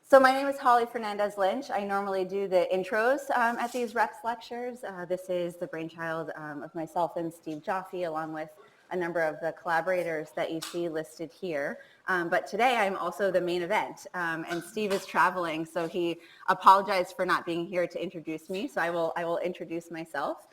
So my name is Fernandez Lynch. I normally do the intros at these reps lectures. This is the brainchild of myself and Steve Jaffe, along with a number of the collaborators that you see listed here. But today I'm also the main event, and Steve is traveling, so he apologized for not being here to introduce me, so I will introduce myself.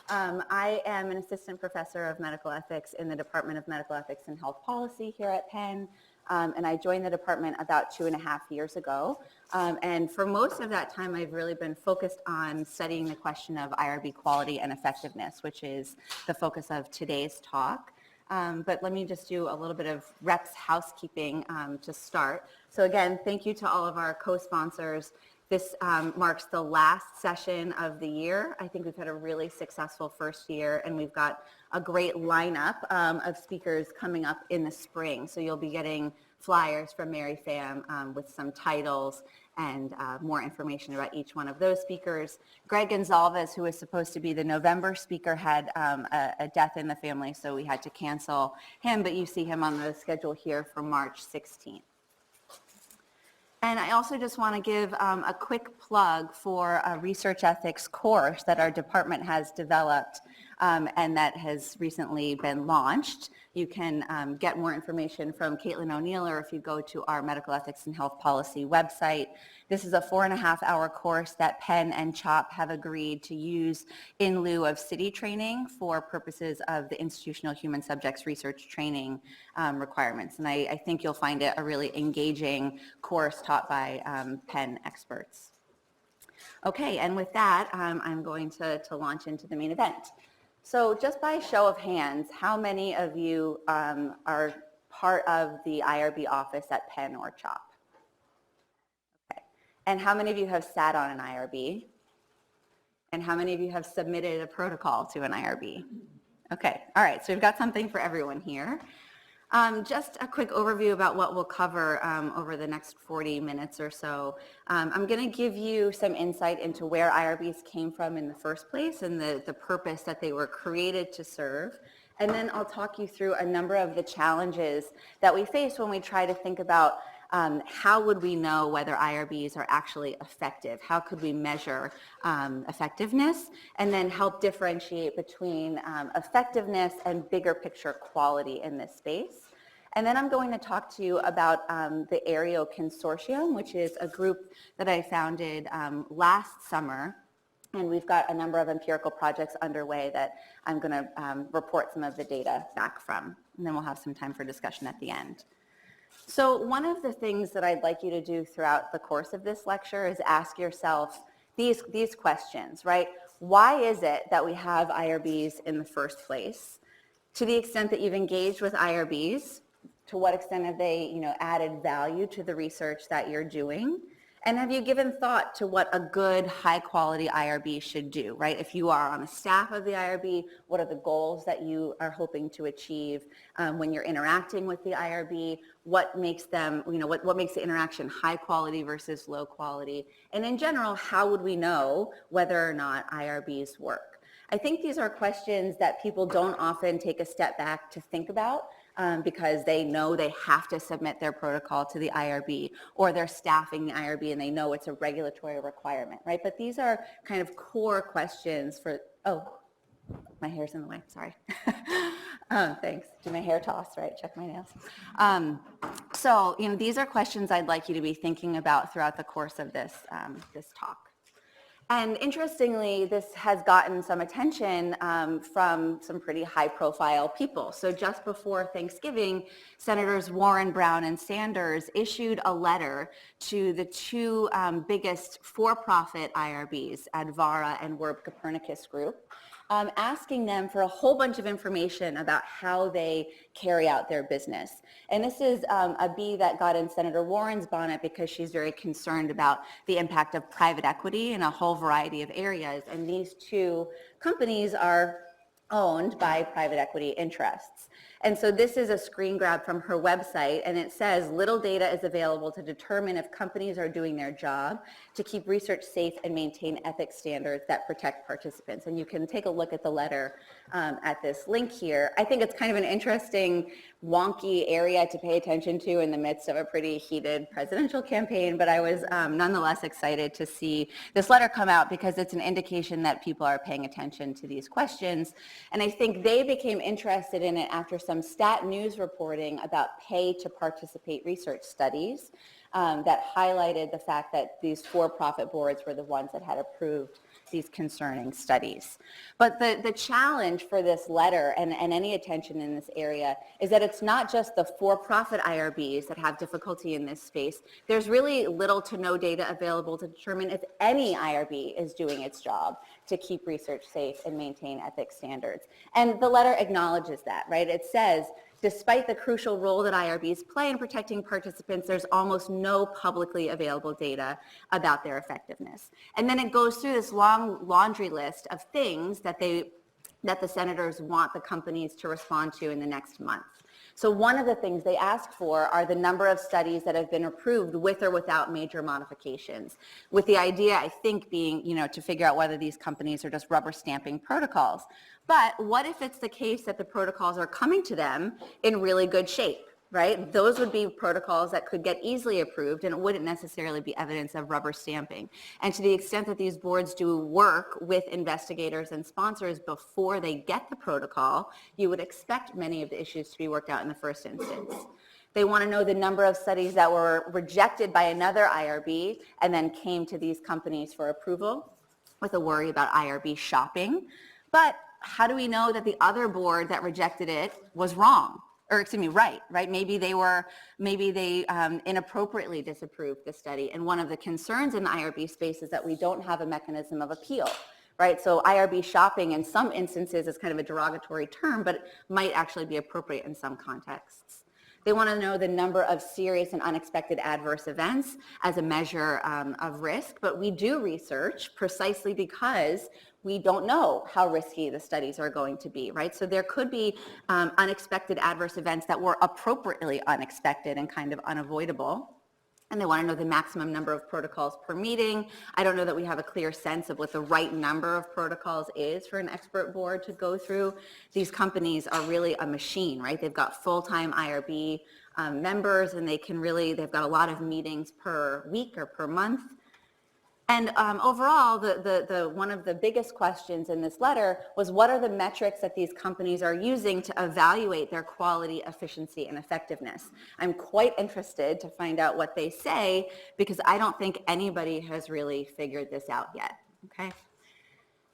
I am an assistant professor of medical ethics in the Department of Medical Ethics and Health Policy here at Penn. And I joined the department about 2.5 years ago. And for most of that time, I've really been focused on studying the question of IRB quality and effectiveness, which is the focus of today's talk. But let me just do a little bit of reps housekeeping to start. So again, thank you to all of our co-sponsors. This marks the last session of the year. I think we've had a really successful first year, and we've got a great lineup of speakers coming up in the spring. So you'll be getting flyers from Mary Pham with some titles and more information about each one of those speakers. Greg Gonzalez, who was supposed to be the November speaker, had a death in the family, so we had to cancel him, but you see him on the schedule here for March 16th. And I also just want to give a quick plug for a research ethics course that our department has developed and that has recently been launched. You can get more information from Caitlin O'Neill, or if you go to our Medical Ethics and Health Policy website. This is a 4.5-hour course that Penn and CHOP have agreed to use in lieu of city training for purposes of the institutional human subjects research training requirements. And I think you'll find it a really engaging course taught by Penn experts. Okay, and with that, I'm going to launch into the main event. So just by show of hands, how many of you are part of the IRB office at Penn or CHOP? Okay. And how many of you have sat on an IRB? And how many of you have submitted a protocol to an IRB? Okay, all right, so we've got something for everyone here. Just a quick overview about what we'll cover over the next 40 minutes or so. I'm going to give you some insight into where IRBs came from in the first place and the purpose that they were created to serve. And then I'll talk you through a number of the challenges that we face when we try to think about how would we know whether IRBs are actually effective? How could we measure effectiveness? And then help differentiate between effectiveness and bigger picture quality in this space. And then I'm going to talk to you about the AEREO Consortium, which is a group that I founded last summer. And we've got a number of empirical projects underway that I'm going to report some of the data back from. And then we'll have some time for discussion at the end. So one of the things that I'd like you to do throughout the course of this lecture is ask yourself these questions, right? Why is it that we have IRBs in the first place? To the extent that you've engaged with IRBs, to what extent have they, added value to the research that you're doing? And have you given thought to what a good, high-quality IRB should do, right? If you are on the staff of the IRB, what are the goals that you are hoping to achieve when you're interacting with the IRB? What makes them, what makes the interaction high quality versus low quality? And in general, how would we know whether or not IRBs work? I think these are questions that people don't often take a step back to think about. Because they know they have to submit their protocol to the IRB, or they're staffing the IRB and they know it's a regulatory requirement, right? But these are kind of core questions for, oh, my hair's in the way, sorry. Thanks, do my hair toss, right? Check my nails. So, these are questions I'd like you to be thinking about throughout the course of this talk. And interestingly, this has gotten some attention from some pretty high-profile people. So just before Thanksgiving, Senators Warren, Brown, and Sanders issued a letter to the two biggest for-profit IRBs, Advara and Werb Copernicus Group, asking them for a whole bunch of information about how they carry out their business. And this is a bee that got in Senator Warren's bonnet because she's very concerned about the impact of private equity in a whole variety of areas. And these two companies are owned by private equity interests. And so this is a screen grab from her website, and it says little data is available to determine if companies are doing their job to keep research safe and maintain ethics standards that protect participants. And you can take a look at the letter at this link here. I think it's kind of an interesting wonky area to pay attention to in the midst of a pretty heated presidential campaign, but I was nonetheless excited to see this letter come out because it's an indication that people are paying attention to these questions. And I think they became interested in it after some Stat News reporting about pay to participate research studies that highlighted the fact that these for-profit boards were the ones that had approved these concerning studies. But the challenge for this letter and any attention in this area is that it's not just the for-profit IRBs that have difficulty in this space. There's really little to no data available to determine if any IRB is doing its job to keep research safe and maintain ethics standards. And the letter acknowledges that, right? It says, despite the crucial role that IRBs play in protecting participants, there's almost no publicly available data about their effectiveness. And then it goes through this long laundry list of things that the senators want the companies to respond to in the next month. So one of the things they ask for are the number of studies that have been approved with or without major modifications, with the idea, I think, being, to figure out whether these companies are just rubber stamping protocols. But what if it's the case that the protocols are coming to them in really good shape, right? Those would be protocols that could get easily approved, and it wouldn't necessarily be evidence of rubber stamping. And to the extent that these boards do work with investigators and sponsors before they get the protocol, you would expect many of the issues to be worked out in the first instance. They want to know the number of studies that were rejected by another IRB and then came to these companies for approval, with a worry about IRB shopping. But how do we know that the other board that rejected it was wrong? Or excuse me, right? Maybe they inappropriately disapproved the study. And one of the concerns in the IRB space is that we don't have a mechanism of appeal, right? So IRB shopping in some instances is kind of a derogatory term, but it might actually be appropriate in some contexts. They want to know the number of serious and unexpected adverse events as a measure of risk, but we do research precisely because we don't know how risky the studies are going to be, right? So there could be unexpected adverse events that were appropriately unexpected and kind of unavoidable. And they want to know the maximum number of protocols per meeting. I don't know that we have a clear sense of what the right number of protocols is for an expert board to go through. These companies are really a machine, right? They've got full-time IRB members, and they've got a lot of meetings per week or per month. And overall, one of the biggest questions in this letter was, what are the metrics that these companies are using to evaluate their quality, efficiency, and effectiveness? I'm quite interested to find out what they say, because I don't think anybody has really figured this out yet, okay?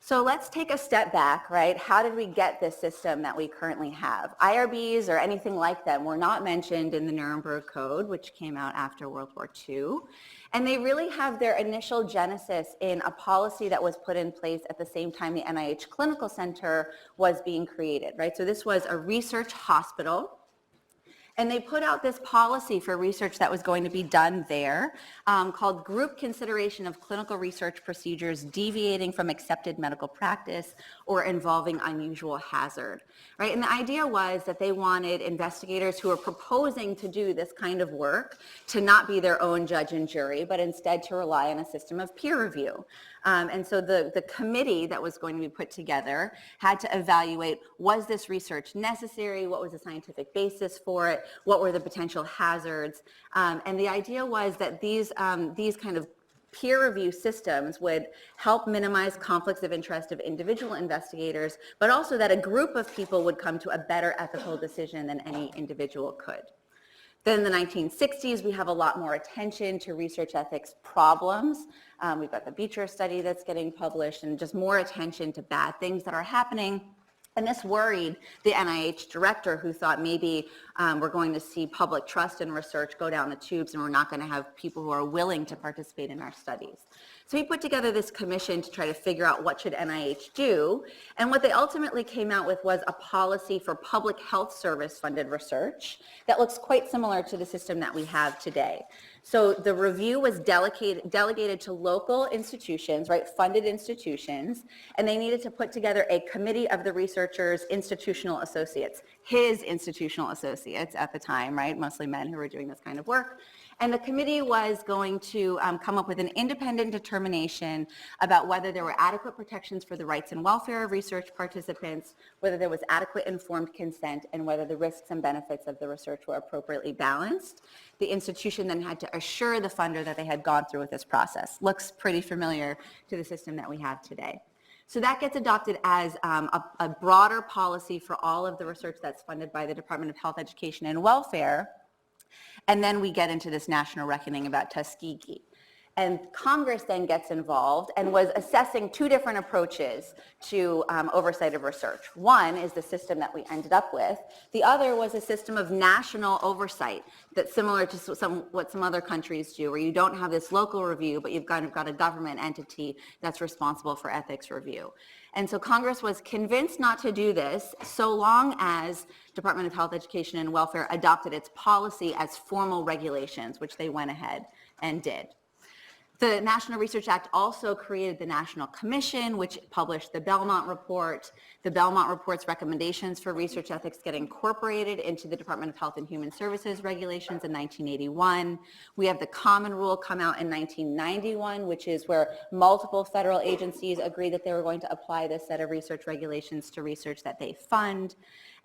So let's take a step back, right? How did we get this system that we currently have? IRBs or anything like them were not mentioned in the Nuremberg Code, which came out after World War II. And they really have their initial genesis in a policy that was put in place at the same time the NIH Clinical Center was being created, right? So this was a research hospital. And they put out this policy for research that was going to be done there called Group Consideration of Clinical Research Procedures Deviating from Accepted Medical Practice or Involving Unusual Hazard, right? And the idea was that they wanted investigators who are proposing to do this kind of work to not be their own judge and jury, but instead to rely on a system of peer review. And so the committee that was going to be put together had to evaluate, was this research necessary? What was the scientific basis for it? What were the potential hazards? And the idea was that these kind of peer review systems would help minimize conflicts of interest of individual investigators, but also that a group of people would come to a better ethical decision than any individual could. Then in the 1960s, we have a lot more attention to research ethics problems. We've got the Beecher study that's getting published, and just more attention to bad things that are happening. And this worried the NIH director, who thought maybe we're going to see public trust in research go down the tubes and we're not going to have people who are willing to participate in our studies. So he put together this commission to try to figure out what should NIH do. And what they ultimately came out with was a policy for public health service funded research that looks quite similar to the system that we have today. So the review was delegated to local institutions, right, funded institutions, and they needed to put together a committee of the researchers' institutional associates, his institutional associates at the time, right, mostly men who were doing this kind of work. And the committee was going to come up with an independent determination about whether there were adequate protections for the rights and welfare of research participants, whether there was adequate informed consent, and whether the risks and benefits of the research were appropriately balanced. The institution then had to assure the funder that they had gone through with this process. Looks pretty familiar to the system that we have today. So that gets adopted as a broader policy for all of the research that's funded by the Department of Health, Education, and Welfare. And then we get into this national reckoning about Tuskegee. And Congress then gets involved and was assessing two different approaches to oversight of research. One is the system that we ended up with. The other was a system of national oversight that's similar to what some other countries do, where you don't have this local review, but you've kind of got a government entity that's responsible for ethics review. And so Congress was convinced not to do this so long as Department of Health, Education, and Welfare adopted its policy as formal regulations, which they went ahead and did. The National Research Act also created the National Commission, which published the Belmont Report. The Belmont Report's recommendations for research ethics get incorporated into the Department of Health and Human Services regulations in 1981. We have the Common Rule come out in 1991, which is where multiple federal agencies agreed that they were going to apply this set of research regulations to research that they fund.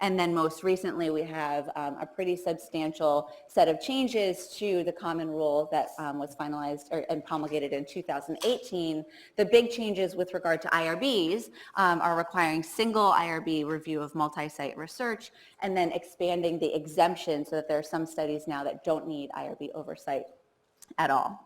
And then most recently, we have a pretty substantial set of changes to the Common Rule that was finalized and promulgated in 2018. The big changes with regard to IRBs are requiring single IRB review of multi-site research, and then expanding the exemption so that there are some studies now that don't need IRB oversight at all.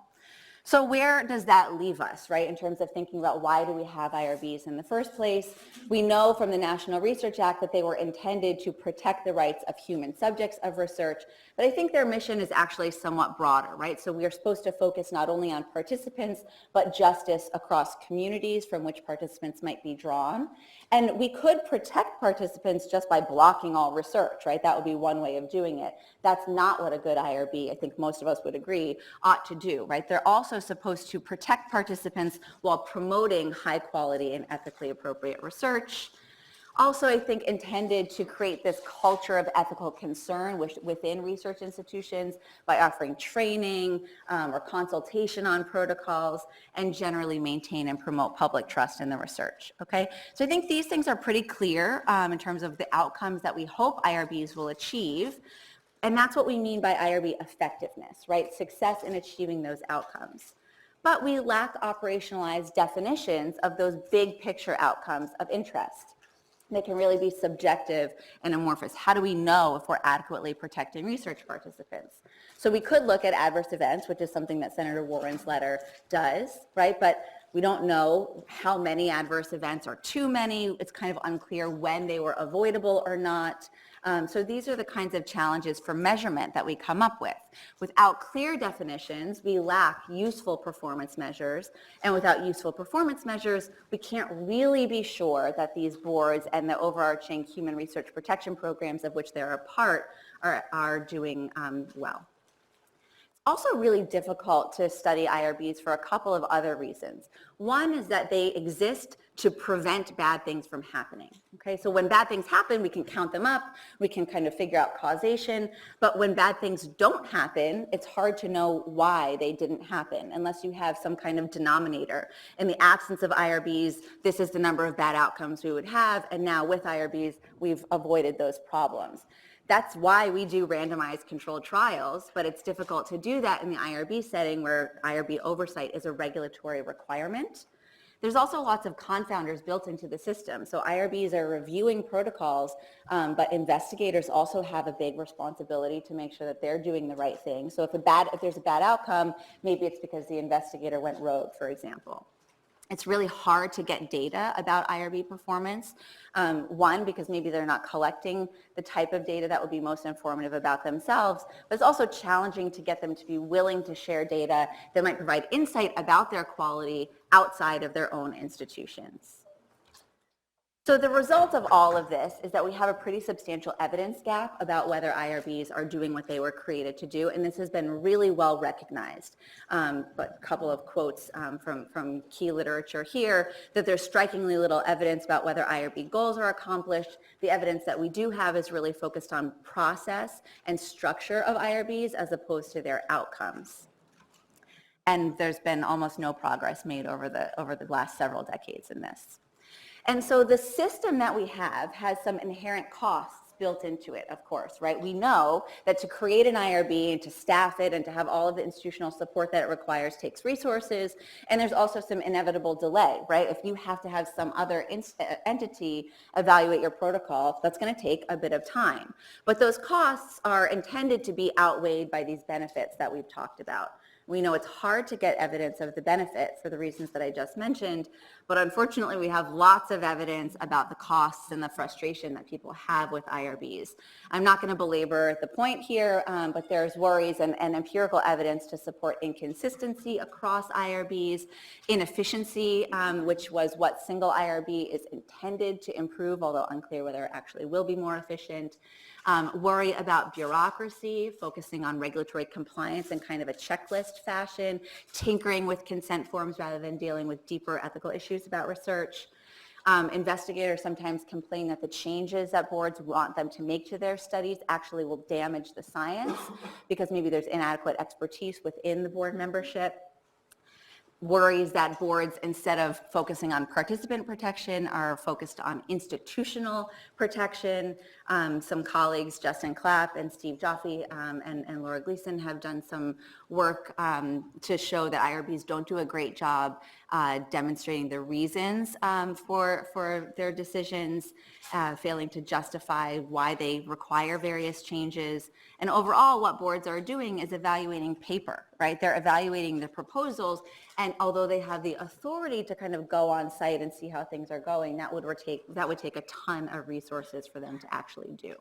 So where does that leave us, right, in terms of thinking about why do we have IRBs in the first place? We know from the National Research Act that they were intended to protect the rights of human subjects of research, but I think their mission is actually somewhat broader, right? So we are supposed to focus not only on participants, but justice across communities from which participants might be drawn. And we could protect participants just by blocking all research, right? That would be one way of doing it. That's not what a good IRB, I think most of us would agree, ought to do, right? They're also supposed to protect participants while promoting high quality and ethically appropriate research. Also, I think intended to create this culture of ethical concern within research institutions by offering training or consultation on protocols, and generally maintain and promote public trust in the research, okay? So I think these things are pretty clear in terms of the outcomes that we hope IRBs will achieve. And that's what we mean by IRB effectiveness, right? Success in achieving those outcomes. But we lack operationalized definitions of those big picture outcomes of interest. They can really be subjective and amorphous. How do we know if we're adequately protecting research participants? So we could look at adverse events, which is something that Senator Warren's letter does, right? But we don't know how many adverse events are too many. It's kind of unclear when they were avoidable or not. So these are the kinds of challenges for measurement that we come up with. Without clear definitions, we lack useful performance measures. And without useful performance measures, we can't really be sure that these boards and the overarching human research protection programs of which they're a part are doing well. Also really difficult to study IRBs for a couple of other reasons. One is that they exist to prevent bad things from happening. Okay, so when bad things happen, we can count them up, we can kind of figure out causation, but when bad things don't happen, it's hard to know why they didn't happen unless you have some kind of denominator. In the absence of IRBs, this is the number of bad outcomes we would have, and now with IRBs, we've avoided those problems. That's why we do randomized controlled trials, but it's difficult to do that in the IRB setting where IRB oversight is a regulatory requirement. There's also lots of confounders built into the system. So IRBs are reviewing protocols, but investigators also have a big responsibility to make sure that they're doing the right thing. So if there's a bad outcome, maybe it's because the investigator went rogue, for example. It's really hard to get data about IRB performance. One, because maybe they're not collecting the type of data that would be most informative about themselves, but it's also challenging to get them to be willing to share data that might provide insight about their quality outside of their own institutions. So the result of all of this is that we have a pretty substantial evidence gap about whether IRBs are doing what they were created to do, and this has been really well recognized. But a couple of quotes from key literature here, that there's strikingly little evidence about whether IRB goals are accomplished. The evidence that we do have is really focused on process and structure of IRBs as opposed to their outcomes. And there's been almost no progress made over the last several decades in this. And so the system that we have has some inherent costs built into it, of course, right? We know that to create an IRB and to staff it and to have all of the institutional support that it requires takes resources, and there's also some inevitable delay, right? If you have to have some other entity evaluate your protocol, that's going to take a bit of time. But those costs are intended to be outweighed by these benefits that we've talked about. We know it's hard to get evidence of the benefit for the reasons that I just mentioned, but unfortunately we have lots of evidence about the costs and the frustration that people have with IRBs. I'm not going to belabor the point here, but there's worries and empirical evidence to support inconsistency across IRBs, inefficiency, which was what single IRB is intended to improve, although unclear whether it actually will be more efficient. Worry about bureaucracy, focusing on regulatory compliance in kind of a checklist fashion, tinkering with consent forms rather than dealing with deeper ethical issues about research. Investigators sometimes complain that the changes that boards want them to make to their studies actually will damage the science because maybe there's inadequate expertise within the board membership. Worries that boards, instead of focusing on participant protection, are focused on institutional protection. Some colleagues, Justin Clapp and Steve Joffe and Laura Gleason, have done some work to show that IRBs don't do a great job demonstrating the reasons for their decisions, failing to justify why they require various changes. And overall, what boards are doing is evaluating paper, right? They're evaluating the proposals, and although they have the authority to kind of go on site and see how things are going, that would take a ton of resources for them to actually do.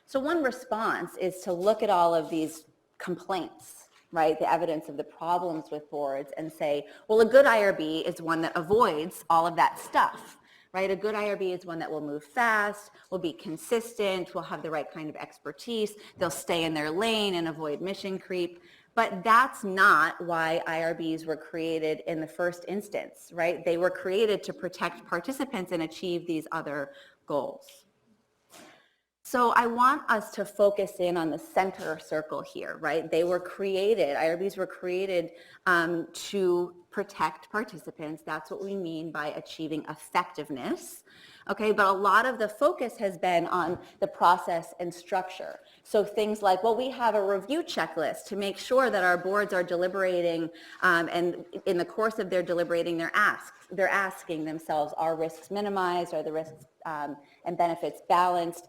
So one response is to look at all of these complaints, right, the evidence of the problems with boards, and say, well, a good IRB is one that avoids all of that stuff, right? A good IRB is one that will move fast, will be consistent, will have the right kind of expertise, they'll stay in their lane and avoid mission creep. But that's not why IRBs were created in the first instance, right? They were created to protect participants and achieve these other goals. So I want us to focus in on the center circle here, right? IRBs were created to protect participants. That's what we mean by achieving effectiveness. Okay, but a lot of the focus has been on the process and structure. So things like, well, we have a review checklist to make sure that our boards are deliberating, and in the course of their deliberating, they're asking themselves, are risks minimized? Are the risks and benefits balanced?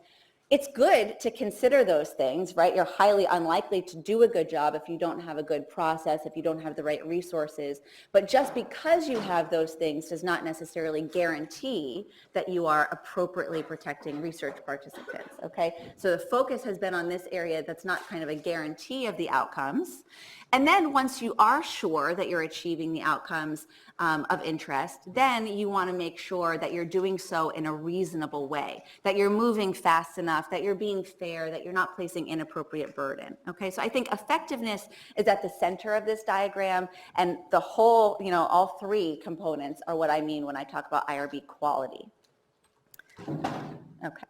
It's good to consider those things, right? You're highly unlikely to do a good job if you don't have a good process, if you don't have the right resources. But just because you have those things does not necessarily guarantee that you are appropriately protecting research participants, okay? So the focus has been on this area that's not kind of a guarantee of the outcomes. And then once you are sure that you're achieving the outcomes of interest, then you want to make sure that you're doing so in a reasonable way, that you're moving fast enough, that you're being fair, that you're not placing inappropriate burden. Okay, so I think effectiveness is at the center of this diagram, and the whole, all three components are what I mean when I talk about IRB quality. Okay.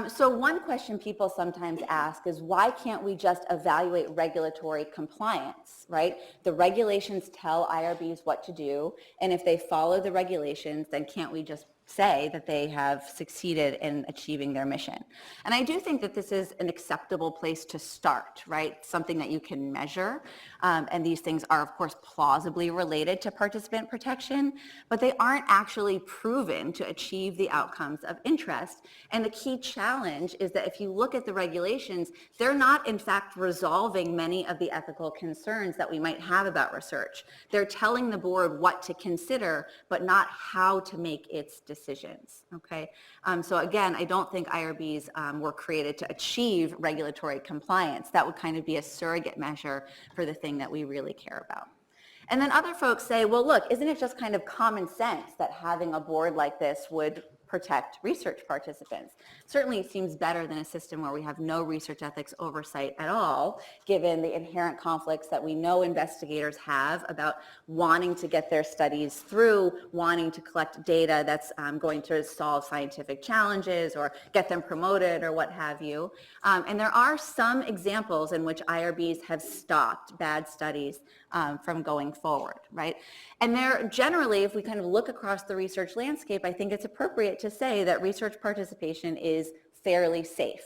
So one question people sometimes ask is, why can't we just evaluate regulatory compliance, right? The regulations tell IRBs what to do, and if they follow the regulations, then can't we just say that they have succeeded in achieving their mission? And I do think that this is an acceptable place to start, right? Something that you can measure. And these things are, of course, plausibly related to participant protection, but they aren't actually proven to achieve the outcomes of interest. And the key challenge is that if you look at the regulations, they're not, in fact, resolving many of the ethical concerns that we might have about research. They're telling the board what to consider, but not how to make its decisions, okay? So again, I don't think IRBs were created to achieve regulatory compliance. That would kind of be a surrogate measure for the thing that we really care about. And then other folks say, well, look, isn't it just kind of common sense that having a board like this would protect research participants. Certainly it seems better than a system where we have no research ethics oversight at all, given the inherent conflicts that we know investigators have about wanting to get their studies through, wanting to collect data that's going to solve scientific challenges or get them promoted or what have you. And there are some examples in which IRBs have stopped bad studies from going forward, right? And there generally, if we kind of look across the research landscape, I think it's appropriate to say that research participation is fairly safe,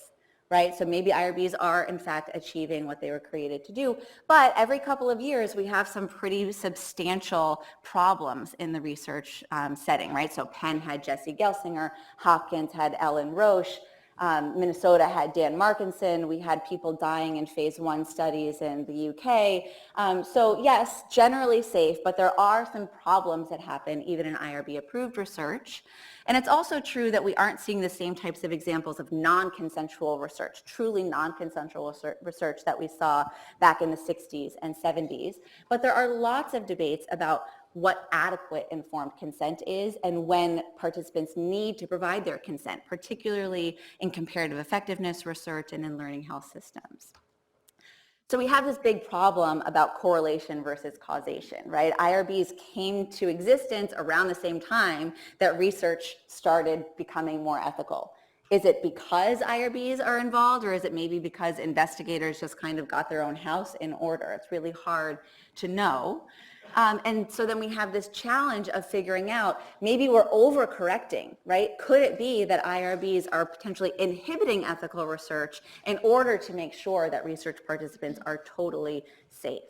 right? So maybe IRBs are in fact achieving what they were created to do, but every couple of years we have some pretty substantial problems in the research setting, right? So Penn had Jesse Gelsinger, Hopkins had Ellen Roche, Minnesota had Dan Markinson. We had people dying in phase 1 studies in the UK. So yes, generally safe, but there are some problems that happen even in IRB approved research. And it's also true that we aren't seeing the same types of examples of non-consensual research, truly non-consensual research that we saw back in the 60s and 70s. But there are lots of debates about what adequate informed consent is and when participants need to provide their consent, particularly in comparative effectiveness research and in learning health systems. So we have this big problem about correlation versus causation, right? IRBs came to existence around the same time that research started becoming more ethical. Is it because IRBs are involved, or is it maybe because investigators just kind of got their own house in order? It's really hard to know. And so then we have this challenge of figuring out, maybe we're overcorrecting, right? Could it be that IRBs are potentially inhibiting ethical research in order to make sure that research participants are totally safe?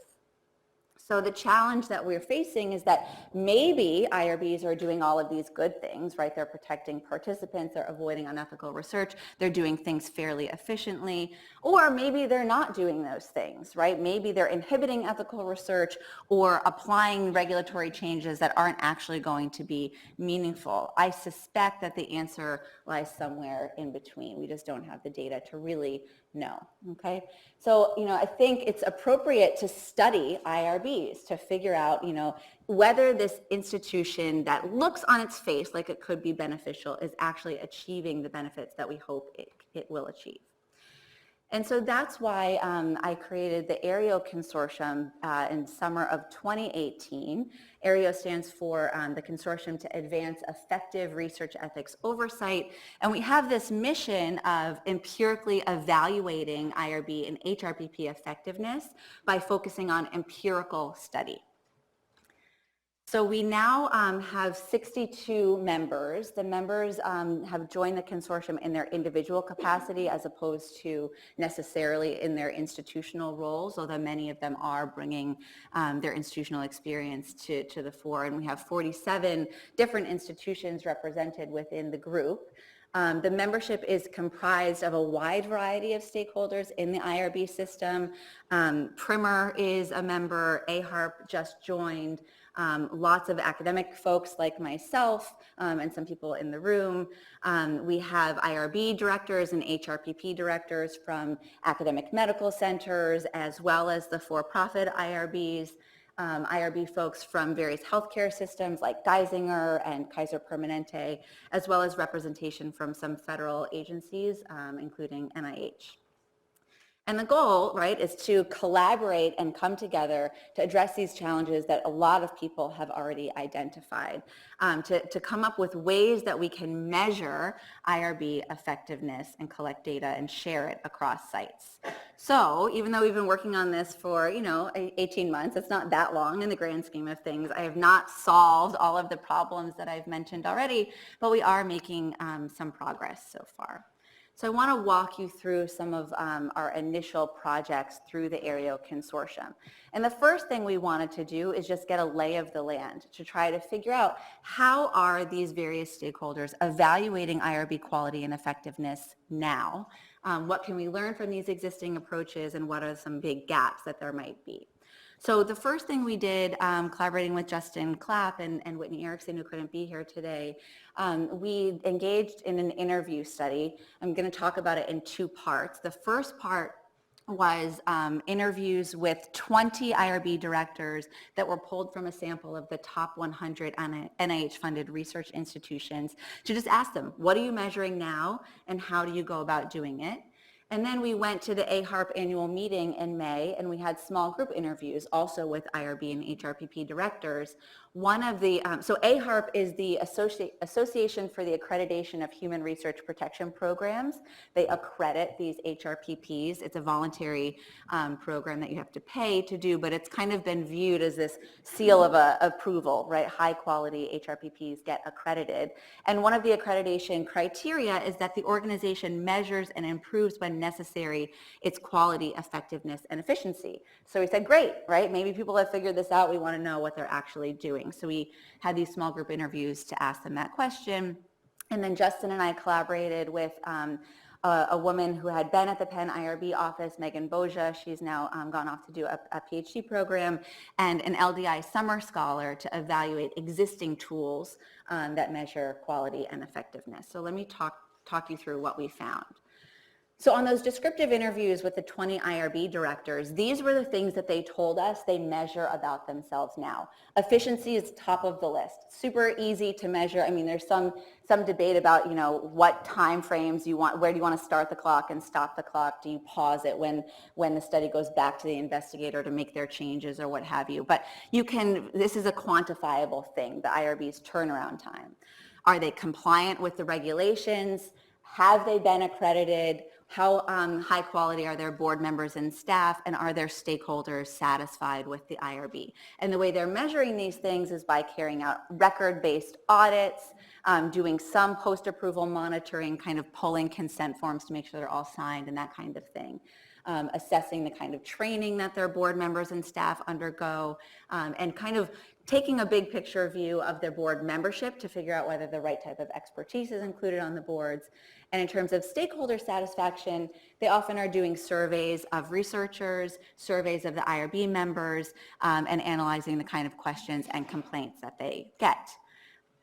So the challenge that we're facing is that maybe IRBs are doing all of these good things, right? They're protecting participants, they're avoiding unethical research, they're doing things fairly efficiently, or maybe they're not doing those things, right? Maybe they're inhibiting ethical research or applying regulatory changes that aren't actually going to be meaningful. I suspect that the answer lies somewhere in between. We just don't have the data to really know, okay? So, I think it's appropriate to study IRBs to figure out, whether this institution that looks on its face like it could be beneficial is actually achieving the benefits that we hope it will achieve. And so that's why I created the AEREO Consortium in summer of 2018. AEREO stands for the Consortium to Advance Effective Research Ethics Oversight. And we have this mission of empirically evaluating IRB and HRPP effectiveness by focusing on empirical study. So we now have 62 members. The members have joined the consortium in their individual capacity as opposed to necessarily in their institutional roles, although many of them are bringing their institutional experience to the fore. And we have 47 different institutions represented within the group. The membership is comprised of a wide variety of stakeholders in the IRB system. Primer is a member, AHARP just joined. Lots of academic folks like myself and some people in the room. We have IRB directors and HRPP directors from academic medical centers, as well as the for-profit IRBs. IRB folks from various healthcare systems like Geisinger and Kaiser Permanente, as well as representation from some federal agencies, including NIH. And the goal, right, is to collaborate and come together to address these challenges that a lot of people have already identified, to come up with ways that we can measure IRB effectiveness and collect data and share it across sites. So even though we've been working on this for, 18 months, it's not that long in the grand scheme of things. I have not solved all of the problems that I've mentioned already, but we are making some progress so far. So I want to walk you through some of our initial projects through the AEREO Consortium. And the first thing we wanted to do is just get a lay of the land to try to figure out how are these various stakeholders evaluating IRB quality and effectiveness now? What can we learn from these existing approaches, and what are some big gaps that there might be? So the first thing we did, collaborating with Justin Clapp and Whitney Erickson, who couldn't be here today, we engaged in an interview study. I'm going to talk about it in two parts. The first part was interviews with 20 IRB directors that were pulled from a sample of the top 100 NIH-funded research institutions to just ask them, what are you measuring now and how do you go about doing it? And then we went to the AHARP annual meeting in May, and we had small group interviews also with IRB and HRPP directors. One of the, so AHARP is the Association for the Accreditation of Human Research Protection Programs. They accredit these HRPPs. It's a voluntary program that you have to pay to do, but it's kind of been viewed as this seal of approval, right? High quality HRPPs get accredited. And one of the accreditation criteria is that the organization measures and improves when necessary its quality, effectiveness, and efficiency. So we said, great, right? Maybe people have figured this out. We want to know what they're actually doing. So we had these small group interviews to ask them that question. And then Justin and I collaborated with a woman who had been at the Penn IRB office, Megan Boja. She's now gone off to do a PhD program, and an LDI summer scholar to evaluate existing tools that measure quality and effectiveness. So let me talk you through what we found. So on those descriptive interviews with the 20 IRB directors, these were the things that they told us they measure about themselves now. Efficiency is top of the list. Super easy to measure. I mean, there's some debate about, you know, what time frames you want, where do you want to start the clock and stop the clock? Do you pause it when the study goes back to the investigator to make their changes or what have you? But you can, this is a quantifiable thing, the IRB's turnaround time. Are they compliant with the regulations? Have they been accredited? How high quality are their board members and staff, and are their stakeholders satisfied with the IRB? And the way they're measuring these things is by carrying out record-based audits, doing some post-approval monitoring, kind of pulling consent forms to make sure they're all signed and that kind of thing. Assessing the kind of training that their board members and staff undergo, and kind of taking a big picture view of their board membership to figure out whether the right type of expertise is included on the boards. And in terms of stakeholder satisfaction, they often are doing surveys of researchers, surveys of the IRB members, and analyzing the kind of questions and complaints that they get.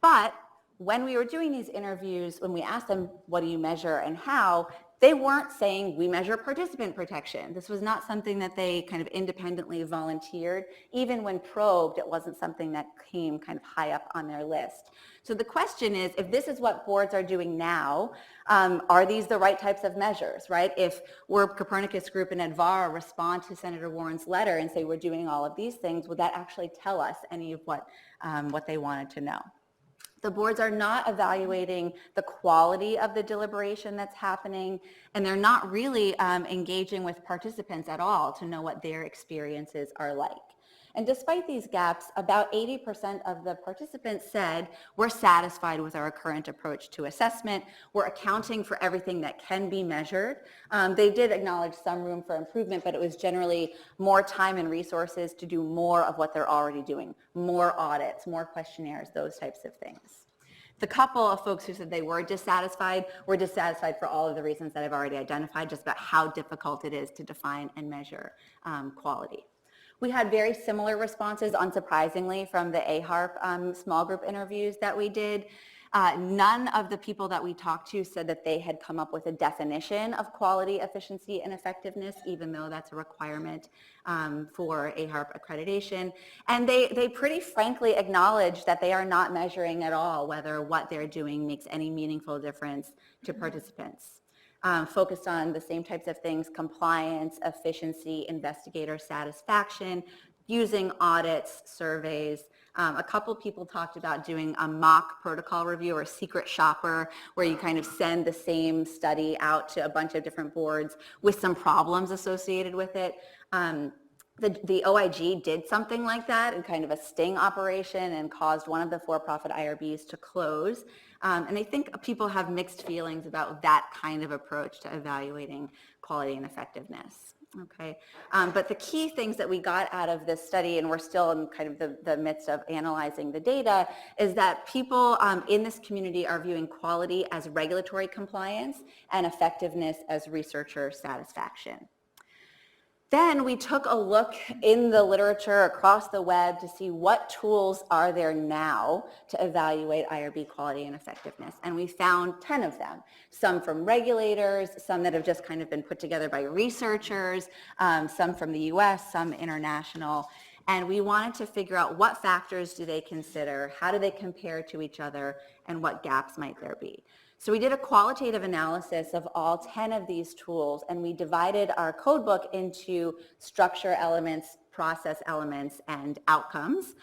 But when we were doing these interviews, when we asked them, what do you measure and how, they weren't saying we measure participant protection. This was not something that they kind of independently volunteered. Even when probed, it wasn't something that came kind of high up on their list. So the question is, if this is what boards are doing now, are these the right types of measures, right? If we're Copernicus Group and Advara respond to Senator Warren's letter and say we're doing all of these things, would that actually tell us any of what they wanted to know? The boards are not evaluating the quality of the deliberation that's happening, and they're not really engaging with participants at all to know what their experiences are like. And despite these gaps, about 80% of the participants said we're satisfied with our current approach to assessment. We're accounting for everything that can be measured. They did acknowledge some room for improvement, but it was generally more time and resources to do more of what they're already doing, more audits, more questionnaires, those types of things. The couple of folks who said they were dissatisfied for all of the reasons that I've already identified, just about how difficult it is to define and measure quality. We had very similar responses, unsurprisingly, from the AHARP small group interviews that we did. None of the people that we talked to said that they had come up with a definition of quality, efficiency, and effectiveness, even though that's a requirement for AHARP accreditation. And they pretty frankly acknowledge that they are not measuring at all whether what they're doing makes any meaningful difference to participants. Focused on the same types of things: compliance, efficiency, investigator satisfaction, using audits, surveys. A couple people talked about doing a mock protocol review or secret shopper, where you kind of send the same study out to a bunch of different boards with some problems associated with it. The OIG did something like that in kind of a sting operation and caused one of the for-profit IRBs to close. And I think people have mixed feelings about that kind of approach to evaluating quality and effectiveness. Okay, but the key things that we got out of this study, and we're still in kind of the midst of analyzing the data, is that people in this community are viewing quality as regulatory compliance and effectiveness as researcher satisfaction. Then we took a look in the literature across the web to see what tools are there now to evaluate IRB quality and effectiveness. And we found 10 of them, some from regulators, some that have just kind of been put together by researchers, some from the US, some international. And we wanted to figure out what factors do they consider, how do they compare to each other, and what gaps might there be. So we did a qualitative analysis of all 10 of these tools, and we divided our codebook into structure elements, process elements, and outcomes.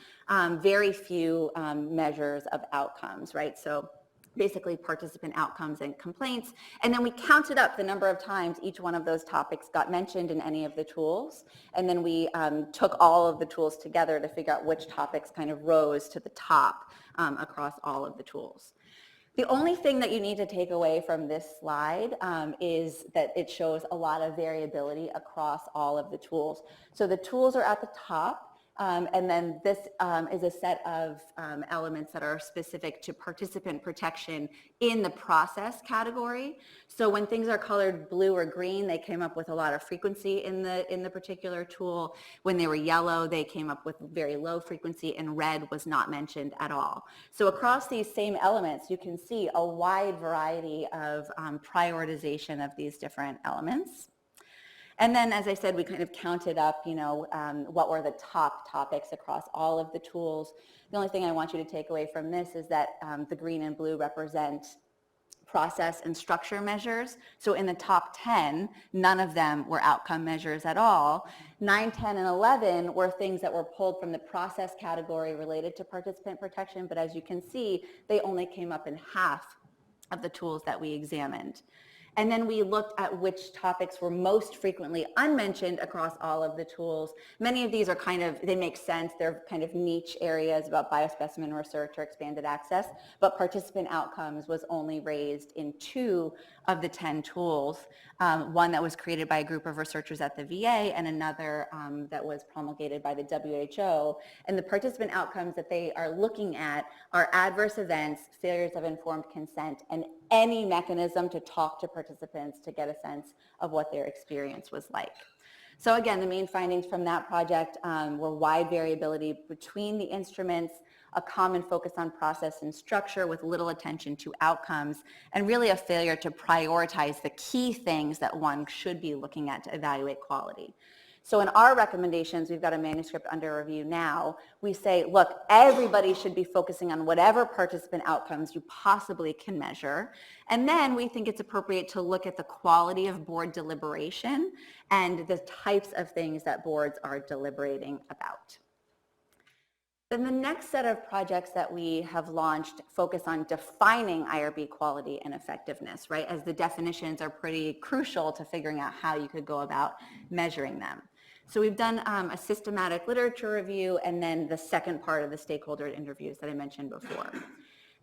Very few measures of outcomes, right? So basically participant outcomes and complaints. And then we counted up the number of times each one of those topics got mentioned in any of the tools. And then we took all of the tools together to figure out which topics kind of rose to the top across all of the tools. The only thing that you need to take away from this slide is that it shows a lot of variability across all of the tools. So the tools are at the top, and then this is a set of elements that are specific to participant protection in the process category. So when things are colored blue or green, they came up with a lot of frequency in the particular tool. When they were yellow, they came up with very low frequency, and red was not mentioned at all. So across these same elements, you can see a wide variety of prioritization of these different elements. And then, as I said, we kind of counted up, what were the top topics across all of the tools. The only thing I want you to take away from this is that the green and blue represent process and structure measures. So in the top 10, none of them were outcome measures at all. 9, 10, and 11 were things that were pulled from the process category related to participant protection, but as you can see, they only came up in half of the tools that we examined. And then we looked at which topics were most frequently unmentioned across all of the tools. Many of these are they make sense. They're kind of niche areas about biospecimen research or expanded access, but participant outcomes was only raised in 2 of the 10 tools, one that was created by a group of researchers at the VA and another that was promulgated by the WHO. And the participant outcomes that they are looking at are adverse events, failures of informed consent, and any mechanism to talk to participants to get a sense of what their experience was like. So again, the main findings from that project were wide variability between the instruments, a common focus on process and structure with little attention to outcomes, and really a failure to prioritize the key things that one should be looking at to evaluate quality. So in our recommendations, we've got a manuscript under review now. We say, look, everybody should be focusing on whatever participant outcomes you possibly can measure. And then we think it's appropriate to look at the quality of board deliberation and the types of things that boards are deliberating about. Then the next set of projects that we have launched focus on defining IRB quality and effectiveness, right? As the definitions are pretty crucial to figuring out how you could go about measuring them. So we've done a systematic literature review and then the second part of the stakeholder interviews that I mentioned before.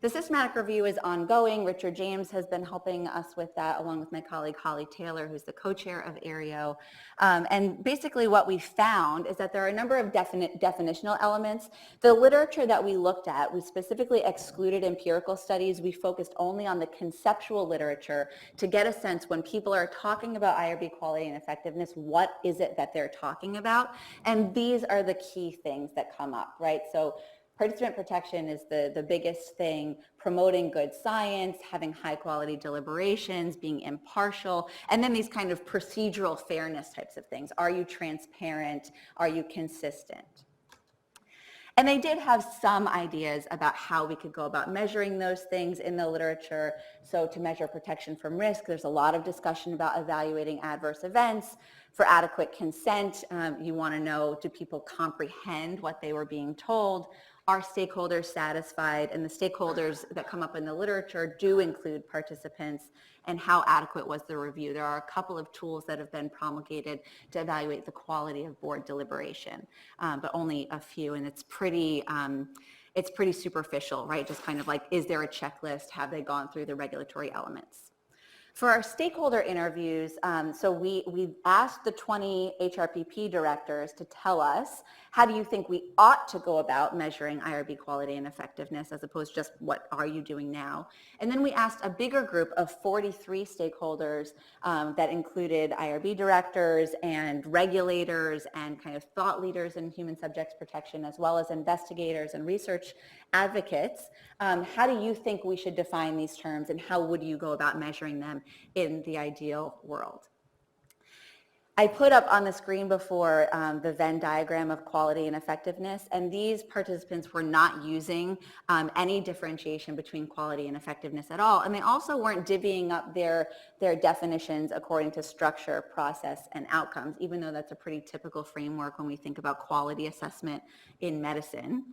The systematic review is ongoing. Richard James has been helping us with that along with my colleague Holly Taylor, who's the co-chair of AEREO. And basically what we found is that there are a number of definitional elements. The literature that we looked at, we specifically excluded empirical studies. We focused only on the conceptual literature to get a sense when people are talking about IRB quality and effectiveness, what is it that they're talking about? And these are the key things that come up, right? So participant protection is the biggest thing, promoting good science, having high quality deliberations, being impartial, and then these kind of procedural fairness types of things. Are you transparent? Are you consistent? And they did have some ideas about how we could go about measuring those things in the literature. So to measure protection from risk, there's a lot of discussion about evaluating adverse events. For adequate consent, you want to know, do people comprehend what they were being told? Are stakeholders satisfied? And the stakeholders that come up in the literature do include participants. And how adequate was the review? There are a couple of tools that have been promulgated to evaluate the quality of board deliberation, but only a few, and it's pretty superficial, right? Just kind of like, is there a checklist? Have they gone through the regulatory elements? For our stakeholder interviews, so we asked the 20 HRPP directors to tell us, how do you think we ought to go about measuring IRB quality and effectiveness, as opposed to just what are you doing now? And then we asked a bigger group of 43 stakeholders that included IRB directors and regulators and kind of thought leaders in human subjects protection, as well as investigators and research advocates. How do you think we should define these terms, and how would you go about measuring them in the ideal world? I put up on the screen before the Venn diagram of quality and effectiveness, and these participants were not using any differentiation between quality and effectiveness at all, and they also weren't divvying up their definitions according to structure, process, and outcomes, even though that's a pretty typical framework when we think about quality assessment in medicine.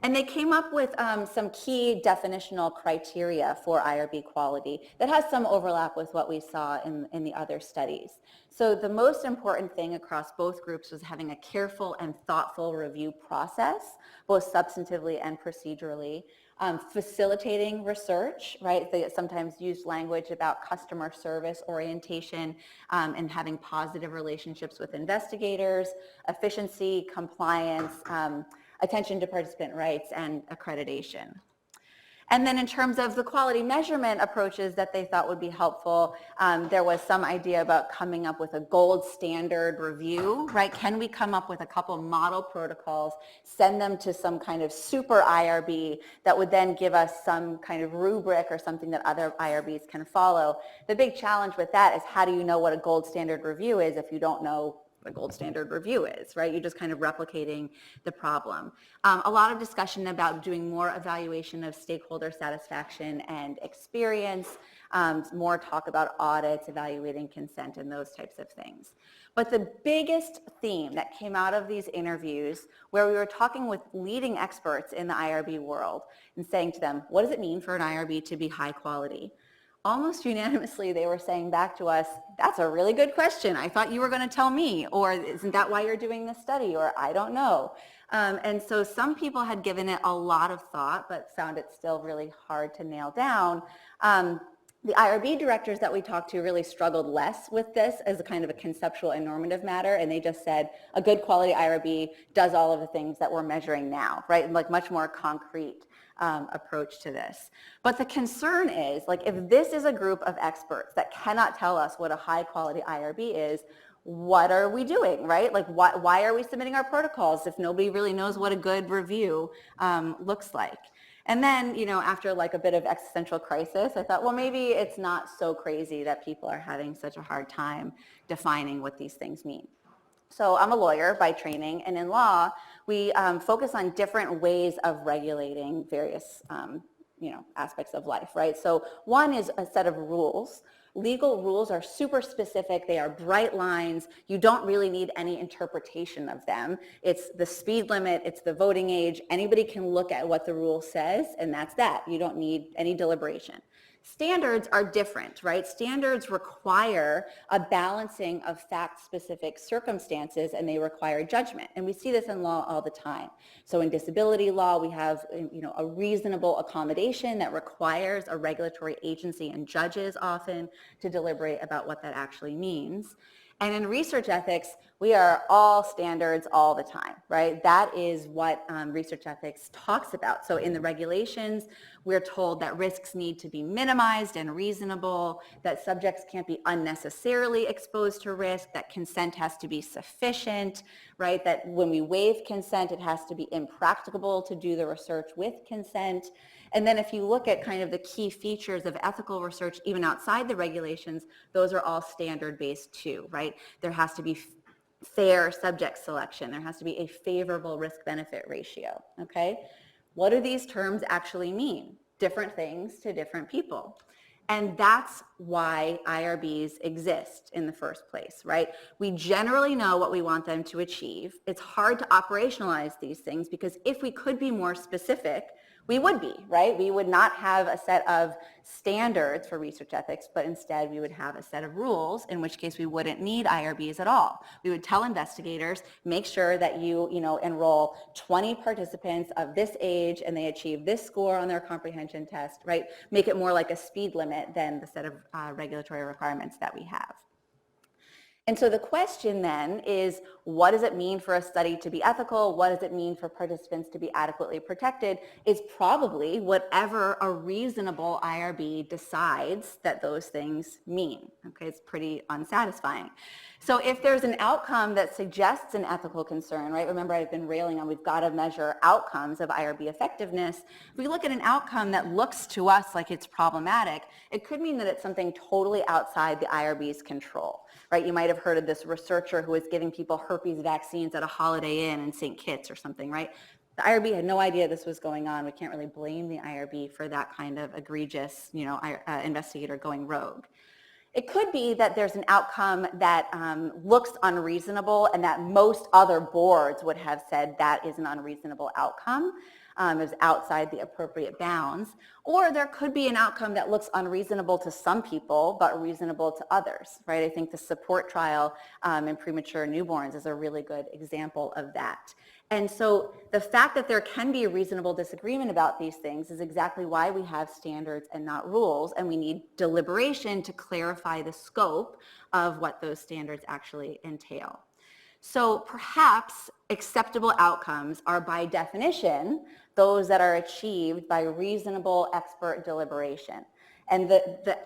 And they came up with some key definitional criteria for IRB quality that has some overlap with what we saw in the other studies. So the most important thing across both groups was having a careful and thoughtful review process, both substantively and procedurally. Facilitating research, right? They sometimes use language about customer service orientation and having positive relationships with investigators, efficiency, compliance, attention to participant rights, and accreditation. And then in terms of the quality measurement approaches that they thought would be helpful, there was some idea about coming up with a gold standard review, right? Can we come up with a couple model protocols, send them to some kind of super IRB that would then give us some kind of rubric or something that other IRBs can follow? The big challenge with that is, how do you know what a gold standard review is if you don't know a gold standard review is, right? You're just kind of replicating the problem. A lot of discussion about doing more evaluation of stakeholder satisfaction and experience, more talk about audits, evaluating consent, and those types of things. But the biggest theme that came out of these interviews, where we were talking with leading experts in the IRB world and saying to them, what does it mean for an IRB to be high quality? Almost unanimously, they were saying back to us, that's a really good question. I thought you were going to tell me, or isn't that why you're doing this study, or I don't know. And so some people had given it a lot of thought, but found it still really hard to nail down. The IRB directors that we talked to really struggled less with this as a kind of a conceptual and normative matter, and they just said a good quality IRB does all of the things that we're measuring now, right? Like much more concrete approach to this. But the concern is, like, if this is a group of experts that cannot tell us what a high quality IRB is, what are we doing, right? Like, why are we submitting our protocols if nobody really knows what a good review looks like? And then, you know, after like a bit of existential crisis, I thought, well, maybe it's not so crazy that people are having such a hard time defining what these things mean. So I'm a lawyer by training, and in law, we focus on different ways of regulating various aspects of life, right? So one is a set of rules. Legal rules are super specific. They are bright lines. You don't really need any interpretation of them. It's the speed limit. It's the voting age. Anybody can look at what the rule says, and that's that. You don't need any deliberation. Standards are different, right? Standards require a balancing of fact-specific circumstances, and they require judgment. And we see this in law all the time. So in disability law, we have, a reasonable accommodation that requires a regulatory agency and judges often to deliberate about what that actually means. And in research ethics, we are all standards all the time, right? That is what research ethics talks about. So in the regulations, we're told that risks need to be minimized and reasonable, that subjects can't be unnecessarily exposed to risk, that consent has to be sufficient, right? That when we waive consent, it has to be impracticable to do the research with consent. And then if you look at kind of the key features of ethical research, even outside the regulations, those are all standard-based too, right? There has to be fair subject selection. There has to be a favorable risk-benefit ratio, okay? What do these terms actually mean? Different things to different people. And that's why IRBs exist in the first place, right? We generally know what we want them to achieve. It's hard to operationalize these things because if we could be more specific, we would be, right? We would not have a set of standards for research ethics, but instead we would have a set of rules, in which case we wouldn't need IRBs at all. We would tell investigators, make sure that you enroll 20 participants of this age and they achieve this score on their comprehension test, right? Make it more like a speed limit than the set of regulatory requirements that we have. And so the question then is, what does it mean for a study to be ethical? What does it mean for participants to be adequately protected? Is probably whatever a reasonable IRB decides that those things mean. Okay, it's pretty unsatisfying. So if there's an outcome that suggests an ethical concern, right? Remember, I've been railing on we've got to measure outcomes of IRB effectiveness. If we look at an outcome that looks to us like it's problematic, it could mean that it's something totally outside the IRB's control. Right, you might have heard of this researcher who was giving people herpes vaccines at a Holiday Inn in St. Kitts or something, right? The IRB had no idea this was going on. We can't really blame the IRB for that kind of egregious, investigator going rogue. It could be that there's an outcome that looks unreasonable and that most other boards would have said that is an unreasonable outcome. Is outside the appropriate bounds, or there could be an outcome that looks unreasonable to some people but reasonable to others, right? I think the support trial in premature newborns is a really good example of that. And so the fact that there can be a reasonable disagreement about these things is exactly why we have standards and not rules, and we need deliberation to clarify the scope of what those standards actually entail. So perhaps acceptable outcomes are by definition those that are achieved by reasonable expert deliberation. And the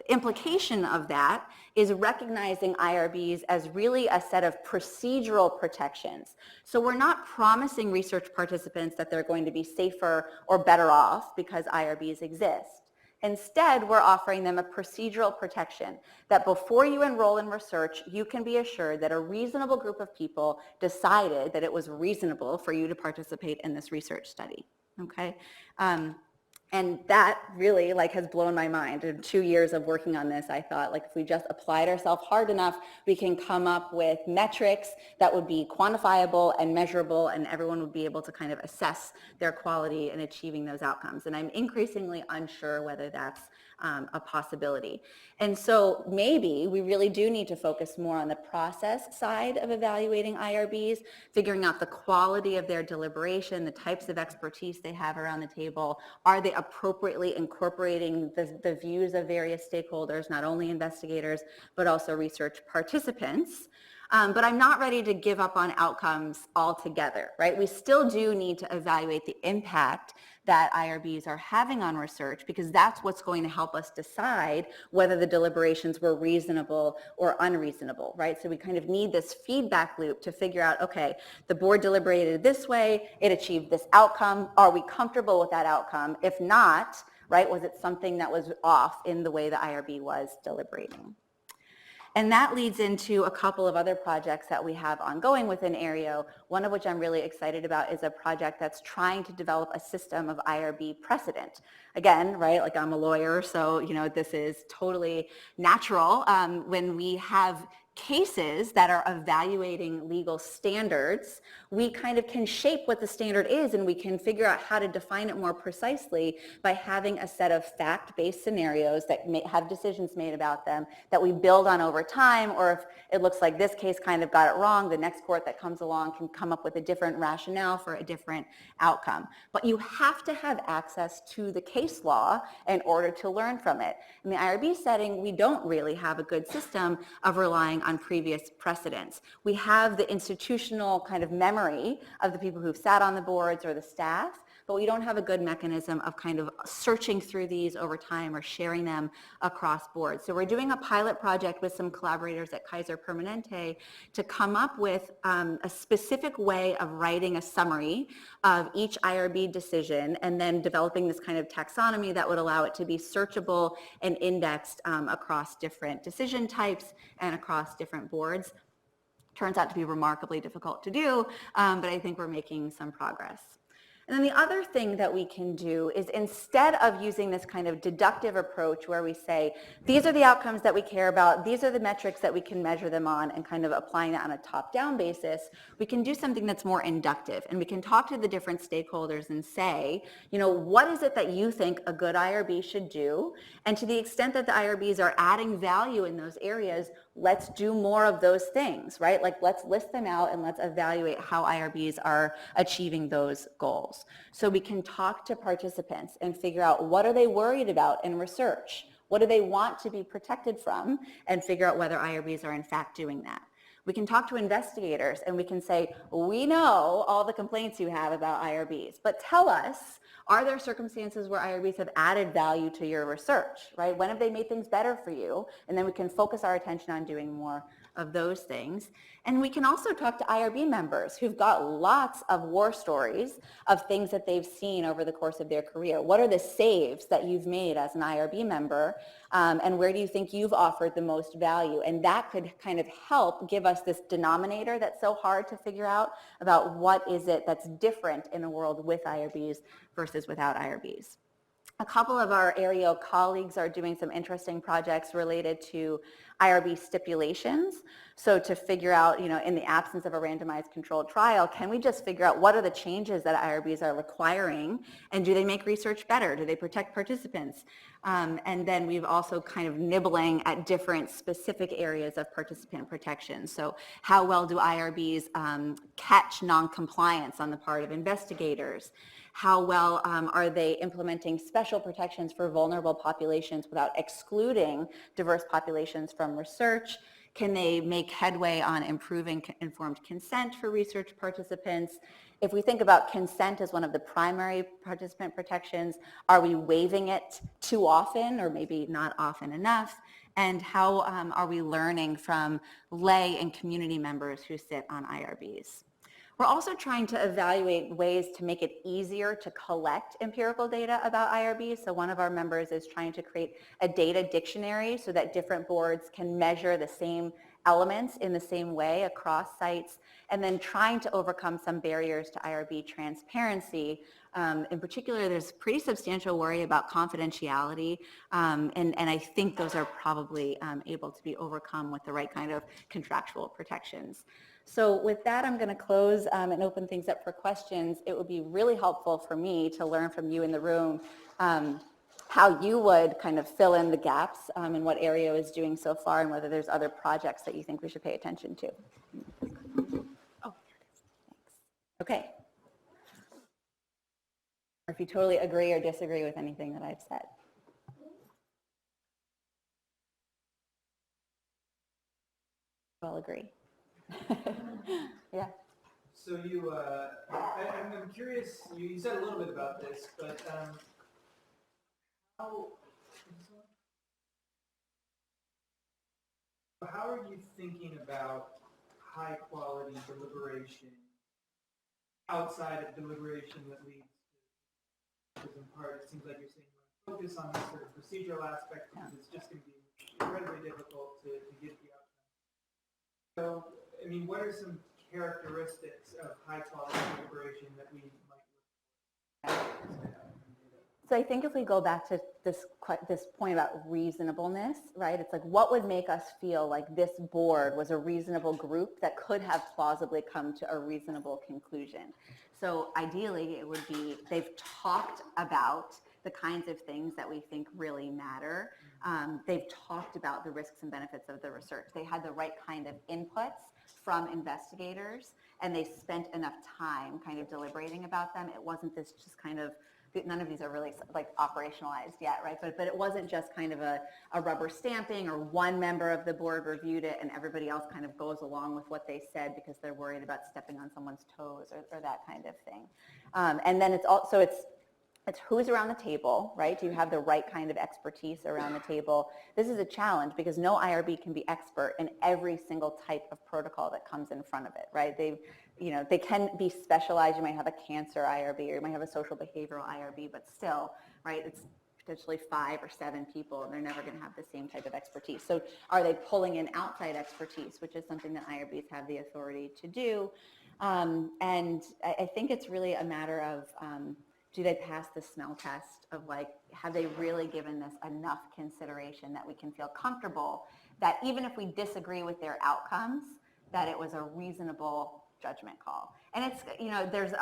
implication of that is recognizing IRBs as really a set of procedural protections. So we're not promising research participants that they're going to be safer or better off because IRBs exist. Instead, we're offering them a procedural protection that before you enroll in research, you can be assured that a reasonable group of people decided that it was reasonable for you to participate in this research study, okay? And that really has blown my mind. In 2 years of working on this, I thought if we just applied ourselves hard enough, we can come up with metrics that would be quantifiable and measurable, and everyone would be able to kind of assess their quality in achieving those outcomes. And I'm increasingly unsure whether that's a possibility. And so maybe we really do need to focus more on the process side of evaluating IRBs, figuring out the quality of their deliberation, the types of expertise they have around the table. Are they appropriately incorporating the views of various stakeholders, not only investigators, but also research participants? But I'm not ready to give up on outcomes altogether, right? We still do need to evaluate the impact that IRBs are having on research, because that's what's going to help us decide whether the deliberations were reasonable or unreasonable, right? So we kind of need this feedback loop to figure out, okay, the board deliberated this way, it achieved this outcome, are we comfortable with that outcome? If not, right, was it something that was off in the way the IRB was deliberating? And that leads into a couple of other projects that we have ongoing within AEREO, one of which I'm really excited about is a project that's trying to develop a system of IRB precedent. Again, right, I'm a lawyer, so this is totally natural. When we have cases that are evaluating legal standards, we kind of can shape what the standard is, and we can figure out how to define it more precisely by having a set of fact-based scenarios that have decisions made about them that we build on over time, or if it looks like this case kind of got it wrong, the next court that comes along can come up with a different rationale for a different outcome. But you have to have access to the case law in order to learn from it. In the IRB setting, we don't really have a good system of relying on previous precedents. We have the institutional kind of memory of the people who've sat on the boards or the staff, but we don't have a good mechanism of kind of searching through these over time or sharing them across boards. So we're doing a pilot project with some collaborators at Kaiser Permanente to come up with a specific way of writing a summary of each IRB decision and then developing this kind of taxonomy that would allow it to be searchable and indexed across different decision types and across different boards. Turns out to be remarkably difficult to do, but I think we're making some progress. And then the other thing that we can do is, instead of using this kind of deductive approach where we say, these are the outcomes that we care about, these are the metrics that we can measure them on, and kind of applying that on a top-down basis, we can do something that's more inductive. And we can talk to the different stakeholders and say, what is it that you think a good IRB should do? And to the extent that the IRBs are adding value in those areas, let's do more of those things, right? Let's list them out and let's evaluate how IRBs are achieving those goals. So we can talk to participants and figure out, what are they worried about in research? What do they want to be protected from, and figure out whether IRBs are in fact doing that. We can talk to investigators and we can say, we know all the complaints you have about IRBs, but tell us, are there circumstances where IRBs have added value to your research, right? When have they made things better for you? And then we can focus our attention on doing more of those things. And we can also talk to IRB members who've got lots of war stories of things that they've seen over the course of their career. What are the saves that you've made as an IRB member? And where do you think you've offered the most value? And that could kind of help give us this denominator that's so hard to figure out about what is it that's different in a world with IRBs versus without IRBs. A couple of our AEREO colleagues are doing some interesting projects related to IRB stipulations. So to figure out, in the absence of a randomized controlled trial, can we just figure out what are the changes that IRBs are requiring, and do they make research better? Do they protect participants? And then we've also kind of nibbling at different specific areas of participant protection. So how well do IRBs catch non-compliance on the part of investigators? How well are they implementing special protections for vulnerable populations without excluding diverse populations from research? Can they make headway on improving informed consent for research participants? If we think about consent as one of the primary participant protections, are we waiving it too often or maybe not often enough? And how are we learning from lay and community members who sit on IRBs? We're also trying to evaluate ways to make it easier to collect empirical data about IRBs. So one of our members is trying to create a data dictionary so that different boards can measure the same elements in the same way across sites, and then trying to overcome some barriers to IRB transparency. In particular, there's pretty substantial worry about confidentiality, and I think those are probably able to be overcome with the right kind of contractual protections. So with that, I'm going to close and open things up for questions. It would be really helpful for me to learn from you in the room how you would kind of fill in the gaps in what AEREO is doing so far, and whether there's other projects that you think we should pay attention to. Oh, thanks. Okay. Or if you totally agree or disagree with anything that I've said. I'll agree. Yeah. So I'm curious, you said a little bit about this, but how are you thinking about high quality deliberation outside of deliberation that leads to, in part, it seems like you're saying focus on this sort of procedural aspect because it's just going to be incredibly difficult to get the outcome. So, I mean, what are some characteristics of high quality deliberation that we might look for? So I think if we go back to this point about reasonableness, right? It's like, what would make us feel like this board was a reasonable group that could have plausibly come to a reasonable conclusion? So ideally, it would be they've talked about the kinds of things that we think really matter. They've talked about the risks and benefits of the research. They had the right kind of inputs from investigators, and they spent enough time kind of deliberating about them. It wasn't this just kind of, none of these are really like operationalized yet, right? But it wasn't just kind of a rubber stamping, or one member of the board reviewed it and everybody else kind of goes along with what they said because they're worried about stepping on someone's toes or that kind of thing. And then it's also, it's who's around the table, right? Do you have the right kind of expertise around the table? This is a challenge because no IRB can be expert in every single type of protocol that comes in front of it, right? They can be specialized. You might have a cancer IRB, or you might have a social behavioral IRB, but still, right, it's potentially 5 or 7 people, and they're never going to have the same type of expertise. So are they pulling in outside expertise, which is something that IRBs have the authority to do? And I think it's really a matter of, do they pass the smell test of, like, have they really given this enough consideration that we can feel comfortable that even if we disagree with their outcomes, that it was a reasonable judgment call. And it's, there's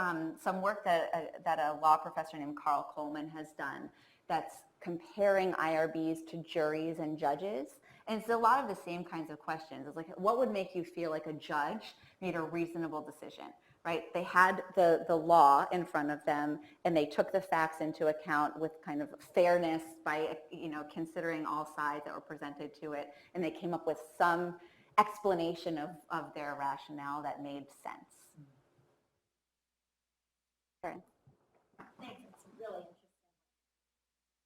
some work that a law professor named Carl Coleman has done that's comparing IRBs to juries and judges. And it's a lot of the same kinds of questions. It's like, what would make you feel like a judge made a reasonable decision? right? They had the law in front of them, and they took the facts into account with kind of fairness by, considering all sides that were presented to it, and they came up with some explanation of their rationale that made sense. Karen? Thanks. It's really interesting.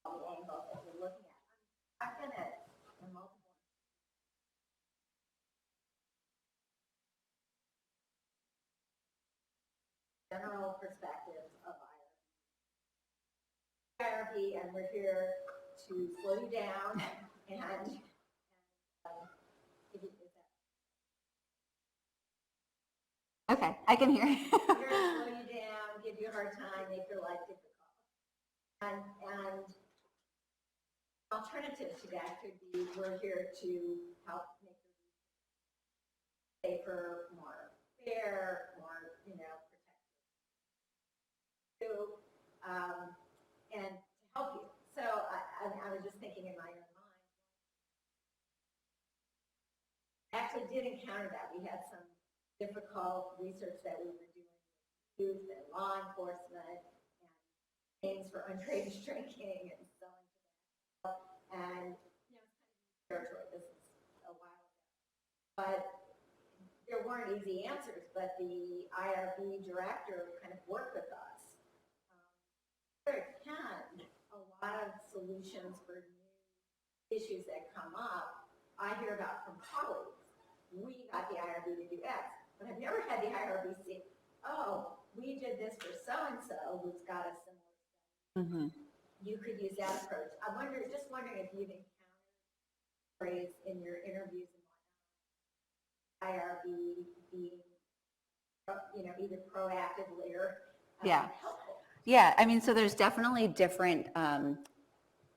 All the angles that you're looking at. I've been at multiple general perspectives of IRB, and we're here to slow you down and give you Okay, I can hear you. we're here to slow you down, give you a hard time, make your life difficult. And alternative to that could be we're here to help make it safer, more fair, more, protective. And to help you. So I was just thinking in my own mind. I actually did encounter that. We had some difficult research that we were doing with youth and law enforcement and things for underage drinking and selling tobacco. And, it's kind of territory. This is a while ago. But there weren't easy answers, but the IRB director kind of worked with us. There can a lot of solutions for new issues that come up. I hear about from colleagues. We got the IRB to do X, but I've never had the IRB say, "Oh, we did this for so-and-so who's got a similar study." You could use that approach. Just wondering if you've encountered phrase in your interviews and whatnot, IRB being, either proactively or helpful. Yeah, I mean, so there's definitely different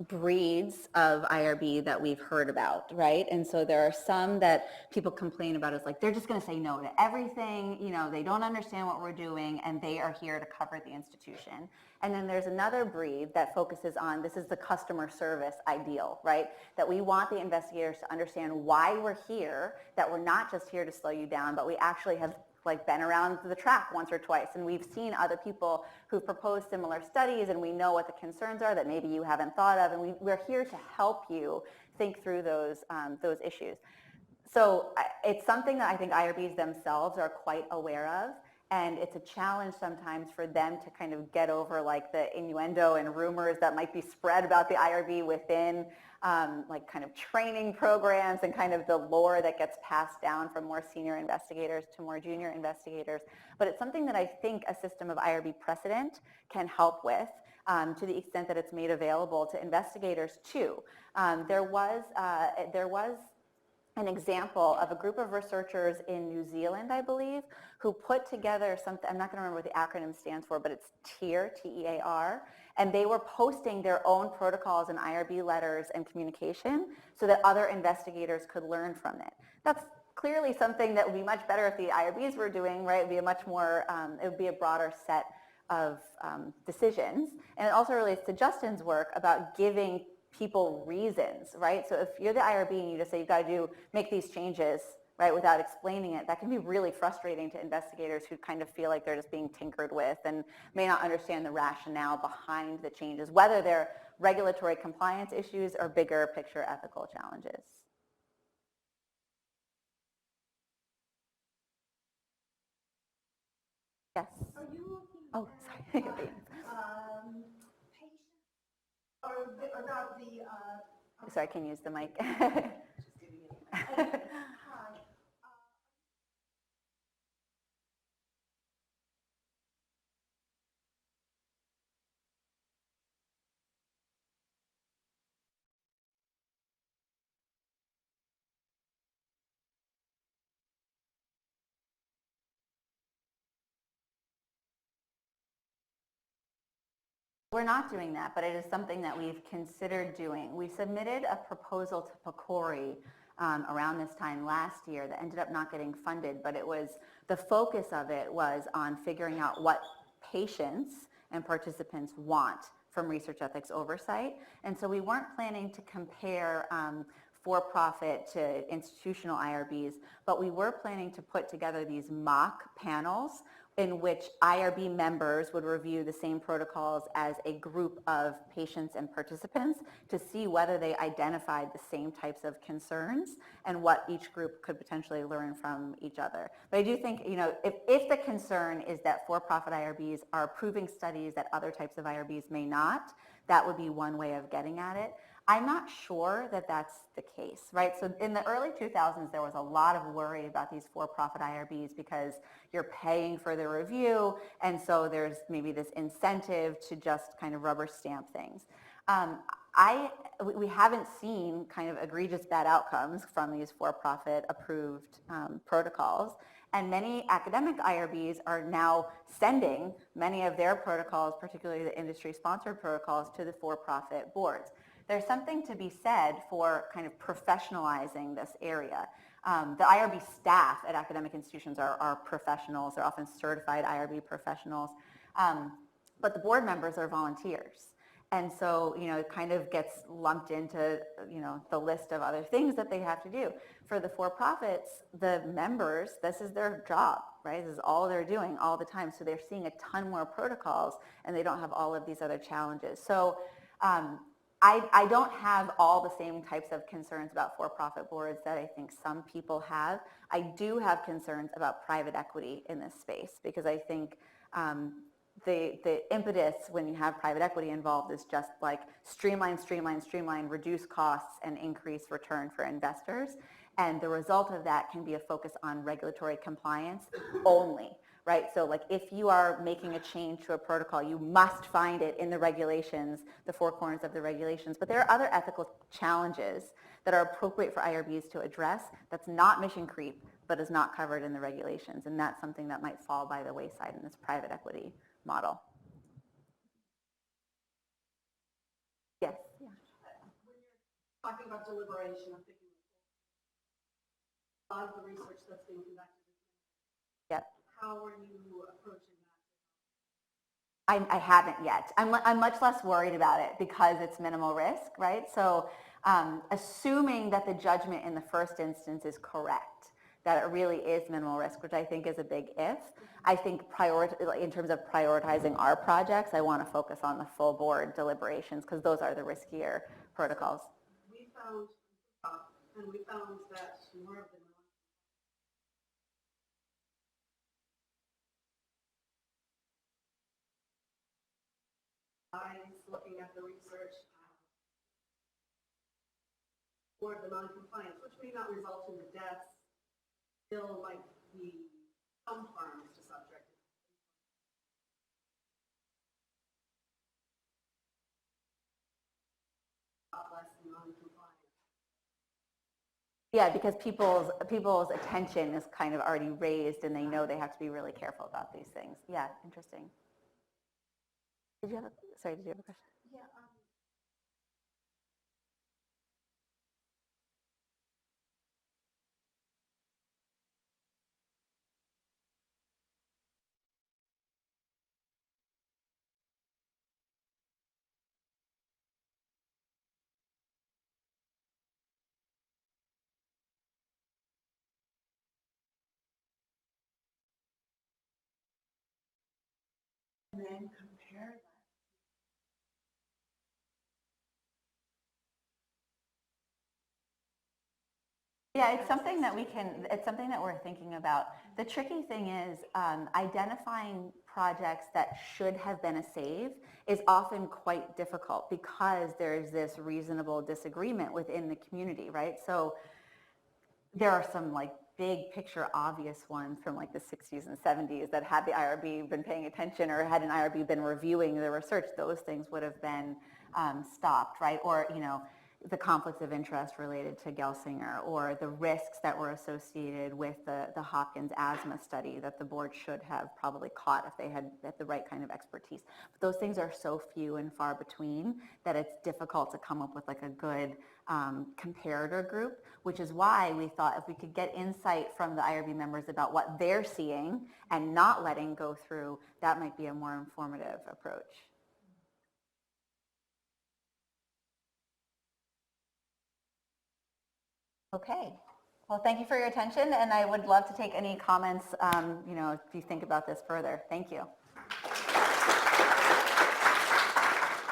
breeds of IRB that we've heard about, right? And so there are some that people complain about as like, they're just going to say no to everything, they don't understand what we're doing, and they are here to cover the institution. And then there's another breed that focuses on, this is the customer service ideal, right? That we want the investigators to understand why we're here, that we're not just here to slow you down, but we actually have been around the track once or twice, and we've seen other people who've proposed similar studies, and we know what the concerns are that maybe you haven't thought of, and we're here to help you think through those issues. So it's something that I think IRBs themselves are quite aware of, and it's a challenge sometimes for them to kind of get over the innuendo and rumors that might be spread about the IRB within kind of training programs and kind of the lore that gets passed down from more senior investigators to more junior investigators. But it's something that I think a system of IRB precedent can help with to the extent that it's made available to investigators too. There was an example of a group of researchers in New Zealand, I believe, who put together something, I'm not going to remember what the acronym stands for, but it's TEAR, T-E-A-R, and they were posting their own protocols and IRB letters and communication so that other investigators could learn from it. That's clearly something that would be much better if the IRBs were doing, right? It would be a much more, it would be a broader set of decisions. And it also relates to Justin's work about giving people reasons, right? So if you're the IRB and you just say you've got to make these changes, right, without explaining it, that can be really frustrating to investigators who kind of feel like they're just being tinkered with and may not understand the rationale behind the changes, whether they're regulatory compliance issues or bigger picture ethical challenges. Yes. Are you looking Oh, at sorry. patients or about the Sorry, I can use the mic. We're not doing that, but it is something that we've considered doing. We submitted a proposal to PCORI around this time last year that ended up not getting funded, but the focus of it was on figuring out what patients and participants want from research ethics oversight. And so we weren't planning to compare for-profit to institutional IRBs, but we were planning to put together these mock panels in which IRB members would review the same protocols as a group of patients and participants to see whether they identified the same types of concerns and what each group could potentially learn from each other. But I do think, if the concern is that for-profit IRBs are approving studies that other types of IRBs may not, that would be one way of getting at it. I'm not sure that that's the case, right? So in the early 2000s, there was a lot of worry about these for-profit IRBs because you're paying for the review, and so there's maybe this incentive to just kind of rubber stamp things. We haven't seen kind of egregious bad outcomes from these for-profit approved protocols, and many academic IRBs are now sending many of their protocols, particularly the industry-sponsored protocols, to the for-profit boards. There's something to be said for kind of professionalizing this area. The IRB staff at academic institutions are professionals. They're often certified IRB professionals. But the board members are volunteers. And so, it kind of gets lumped into, the list of other things that they have to do. For the for-profits, the members, this is their job, right? This is all they're doing all the time. So they're seeing a ton more protocols, and they don't have all of these other challenges. So I don't have all the same types of concerns about for-profit boards that I think some people have. I do have concerns about private equity in this space because I think the impetus when you have private equity involved is just like streamline, reduce costs, and increase return for investors. And the result of that can be a focus on regulatory compliance only. Right? So like if you are making a change to a protocol, you must find it in the regulations, the four corners of the regulations. But there are other ethical challenges that are appropriate for IRBs to address that's not mission creep, but is not covered in the regulations. And that's something that might fall by the wayside in this private equity model. Yes. Yeah. When you're talking about deliberation, I'm thinking a lot of the research that's being conducted. Yep. How are you approaching that? I haven't yet. I'm much less worried about it because it's minimal risk, right? So assuming that the judgment in the first instance is correct, that it really is minimal risk, which I think is a big if. I think in terms of prioritizing our projects, I want to focus on the full board deliberations because those are the riskier protocols. We found that more of the looking at the research or the non-compliance, which may not result in the deaths, still might be some harms to subject. Less non-compliance. Yeah, because people's attention is kind of already raised and they know they have to be really careful about these things. Yeah, interesting. Did you have a question? Yeah. And then compare that. Yeah, it's something that we're thinking about. The tricky thing is identifying projects that should have been a save is often quite difficult because there's this reasonable disagreement within the community, right? So there are some like big picture obvious ones from like the 60s and 70s that had the IRB been paying attention or had an IRB been reviewing the research, those things would have been stopped, right? Or, the conflicts of interest related to Gelsinger or the risks that were associated with the Hopkins asthma study that the board should have probably caught if they had the right kind of expertise. But those things are so few and far between that it's difficult to come up with like a good comparator group, which is why we thought if we could get insight from the IRB members about what they're seeing and not letting go through, that might be a more informative approach. Okay, Well, thank you for your attention, and I would love to take any comments, if you think about this further. Thank you.